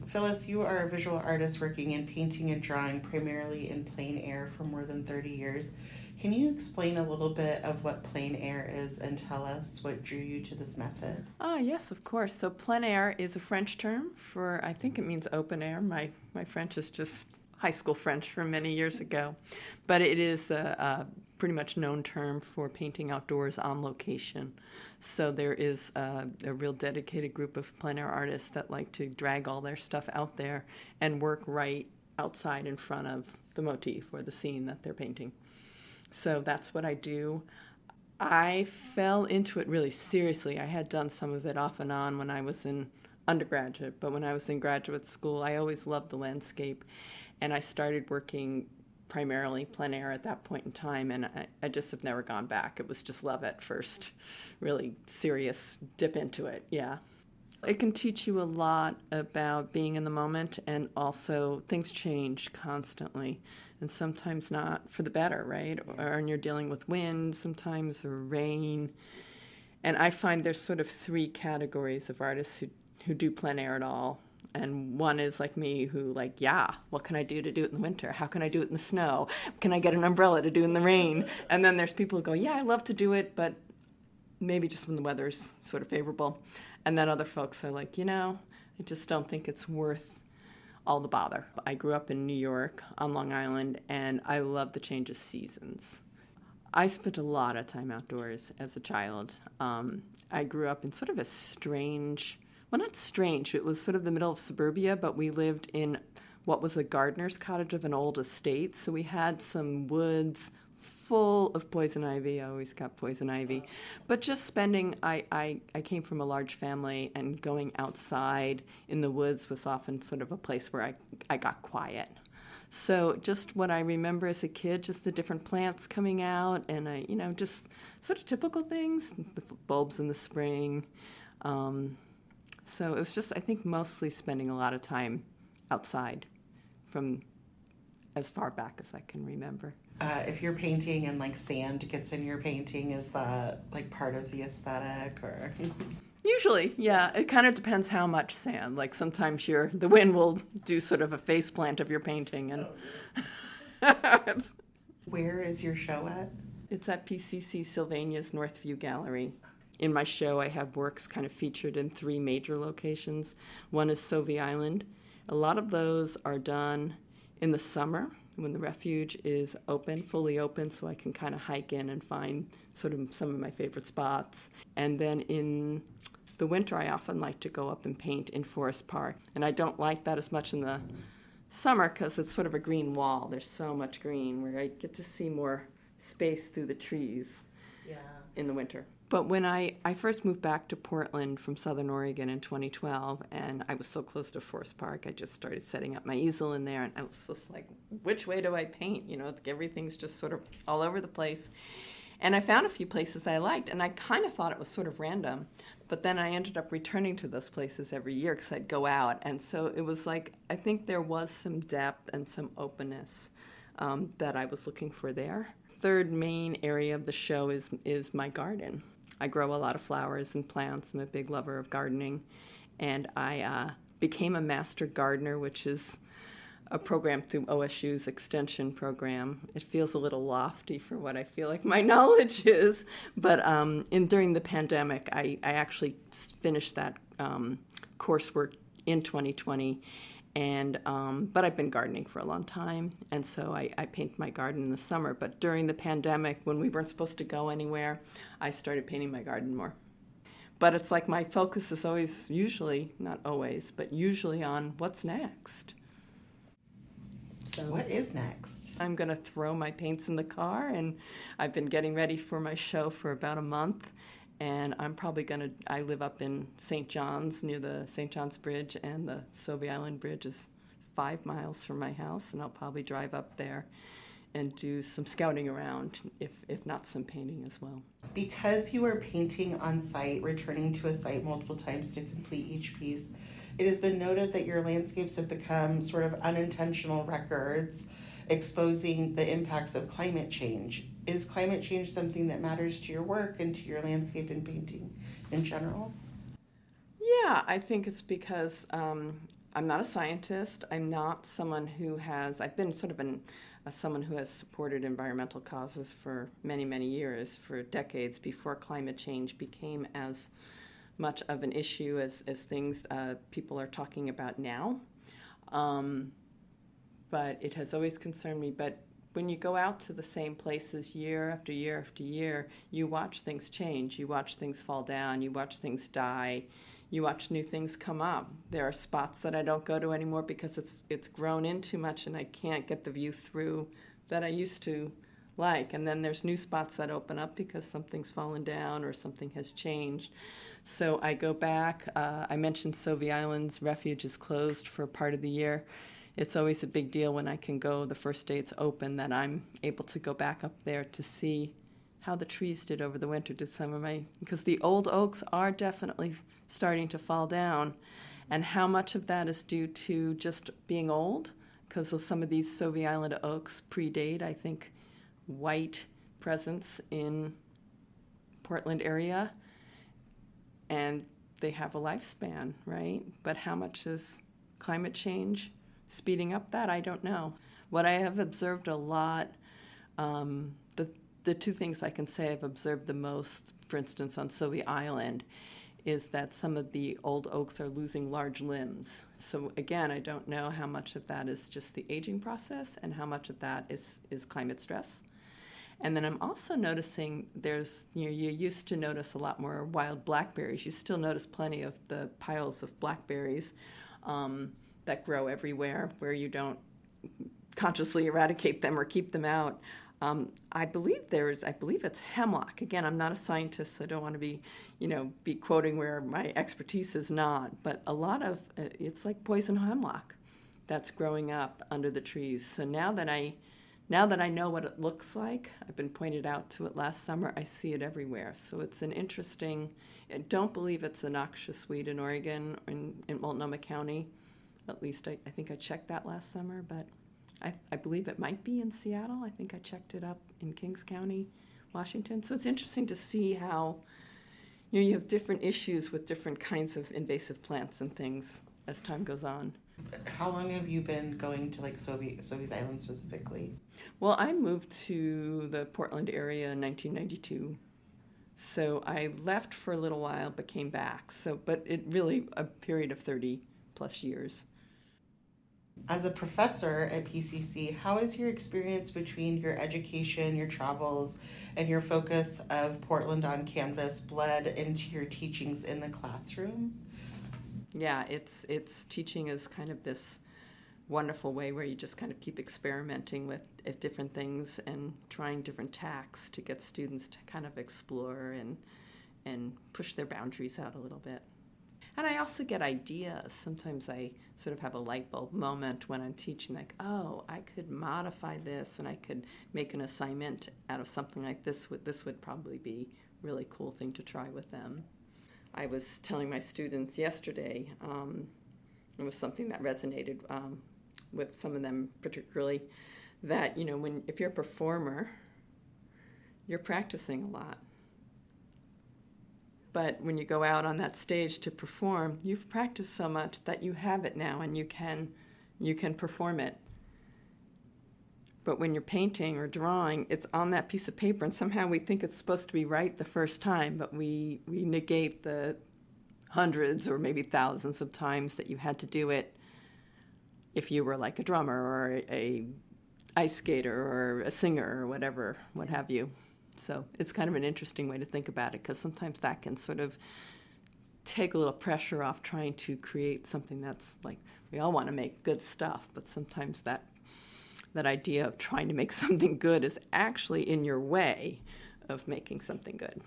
Phyllis, you are a visual artist working in painting and drawing primarily in plein air for more than 30 years. Can you explain a little bit of what plein air is and tell us what drew you to this method? Yes, of course. So plein air is a French term for, I think it means open air. My French is just high school French from many years ago. But it is a pretty much known term for painting outdoors on location. So there is a real dedicated group of plein air artists that like to drag all their stuff out there and work right outside in front of the motif or the scene that they're painting. So that's what I do. I fell into it really seriously. I had done some of it off and on when I was in undergraduate, but when I was in graduate school, I always loved the landscape, and I started working primarily plein air at that point in time, and I just have never gone back. It was just love at first, really serious dip into it, yeah. It can teach you a lot about being in the moment, and also things change constantly, and sometimes not for the better, right? Or you're dealing with wind sometimes, or rain. And I find there's sort of three categories of artists who do plein air at all. And one is like me who like, yeah, what can I do to do it in the winter? How can I do it in the snow? Can I get an umbrella to do in the rain? And then there's people who go, yeah, I love to do it, but maybe just when the weather's sort of favorable. And then other folks are like, I just don't think it's worth all the bother. I grew up in New York on Long Island, and I love the change of seasons. I spent a lot of time outdoors as a child. I grew up in sort of a strange, well, not strange, it was sort of the middle of suburbia, but we lived in what was a gardener's cottage of an old estate. So we had some woods full of poison ivy. I always got poison ivy. But just spending, I came from a large family, and going outside in the woods was often sort of a place where I got quiet. So just what I remember as a kid, just the different plants coming out, and just sort of typical things, the bulbs in the spring. So it was just, I think, mostly spending a lot of time outside from as far back as I can remember. If you're painting and like sand gets in your painting, is that like part of the aesthetic or? Usually, yeah. It kind of depends how much sand. Like sometimes the wind will do sort of a face plant of your painting, and Where is your show at? It's at PCC Sylvania's Northview Gallery. In my show, I have works kind of featured in three major locations. One is Sauvie Island. A lot of those are done in the summer when the refuge is open, fully open, so I can kind of hike in and find sort of some of my favorite spots. And then in the winter, I often like to go up and paint in Forest Park. And I don't like that as much in the summer because it's sort of a green wall. There's so much green where I get to see more space through the trees in the winter. But when I first moved back to Portland from Southern Oregon in 2012, and I was so close to Forest Park, I just started setting up my easel in there, and I was just like, which way do I paint? Everything's just sort of all over the place. And I found a few places I liked, and I kind of thought it was sort of random. But then I ended up returning to those places every year because I'd go out. And so it was like, I think there was some depth and some openness that I was looking for there. Third main area of the show is my garden. I grow a lot of flowers and plants. I'm a big lover of gardening. And I became a master gardener, which is a program through OSU's extension program. It feels a little lofty for what I feel like my knowledge is. But during the pandemic, I actually finished that coursework in 2020. But I've been gardening for a long time, and so I paint my garden in the summer. But during the pandemic, when we weren't supposed to go anywhere, I started painting my garden more. But it's like my focus is always, usually, not always, but usually on what's next. So what is next? I'm going to throw my paints in the car, and I've been getting ready for my show for about a month. And I'm probably I live up in St. John's, near the St. John's Bridge, and the Sauvie Island Bridge is 5 miles from my house, and I'll probably drive up there and do some scouting around, if not some painting as well. Because you are painting on site, returning to a site multiple times to complete each piece, it has been noted that your landscapes have become sort of unintentional records exposing the impacts of climate change. Is climate change something that matters to your work and to your landscape and painting in general? Yeah, I think it's because I'm not a scientist. I'm not someone who has, I've been sort of someone who has supported environmental causes for many, many years, for decades before climate change became as much of an issue as things people are talking about now. But it has always concerned me. But when you go out to the same places year after year after year, you watch things change. You watch things fall down. You watch things die. You watch new things come up. There are spots that I don't go to anymore because it's grown in too much and I can't get the view through that I used to like. And then there's new spots that open up because something's fallen down or something has changed. So I go back. I mentioned Sauvie Island's refuge is closed for part of the year. It's always a big deal when I can go the first day it's open that I'm able to go back up there to see how the trees did over the winter, because the old oaks are definitely starting to fall down, and how much of that is due to just being old, because some of these Sauvie Island oaks predate, I think, white presence in Portland area, and they have a lifespan, right? But how much is climate change speeding up that? I don't know. What I have observed a lot, the two things I can say I've observed the most, for instance, on Sauvie Island, is that some of the old oaks are losing large limbs. So again, I don't know how much of that is just the aging process and how much of that is climate stress. And then I'm also noticing you used to notice a lot more wild blackberries. You still notice plenty of the piles of blackberries that grow everywhere where you don't consciously eradicate them or keep them out. I believe it's hemlock. Again, I'm not a scientist, so I don't want to be quoting where my expertise is not. But a lot of it's like poison hemlock that's growing up under the trees. So now that I know what it looks like, I've been pointed out to it last summer. I see it everywhere. So it's an interesting. I don't believe it's a noxious weed in Oregon or in Multnomah County. At least I think I checked that last summer, but I believe it might be in Seattle. I think I checked it up in Kings County, Washington. So it's interesting to see how you have different issues with different kinds of invasive plants and things as time goes on. How long have you been going to Sauvie's Island specifically? Well, I moved to the Portland area in 1992. So I left for a little while but came back. But it really a period of 30 plus years. As a professor at PCC, how has your experience between your education, your travels, and your focus of Portland on Canvas bled into your teachings in the classroom? Yeah, it's teaching is kind of this wonderful way where you just kind of keep experimenting with different things and trying different tacks to get students to kind of explore and push their boundaries out a little bit. And I also get ideas. Sometimes I sort of have a light bulb moment when I'm teaching, like, oh, I could modify this and I could make an assignment out of something like this. This would probably be a really cool thing to try with them. I was telling my students yesterday, it was something that resonated with some of them particularly, that, if you're a performer, you're practicing a lot. But when you go out on that stage to perform, you've practiced so much that you have it now and you can perform it. But when you're painting or drawing, it's on that piece of paper, and somehow we think it's supposed to be right the first time, but we negate the hundreds or maybe thousands of times that you had to do it if you were like a drummer or a ice skater or a singer or whatever, what have you. So it's kind of an interesting way to think about it, because sometimes that can sort of take a little pressure off trying to create something that's like, we all want to make good stuff, but sometimes that idea of trying to make something good is actually in your way of making something good.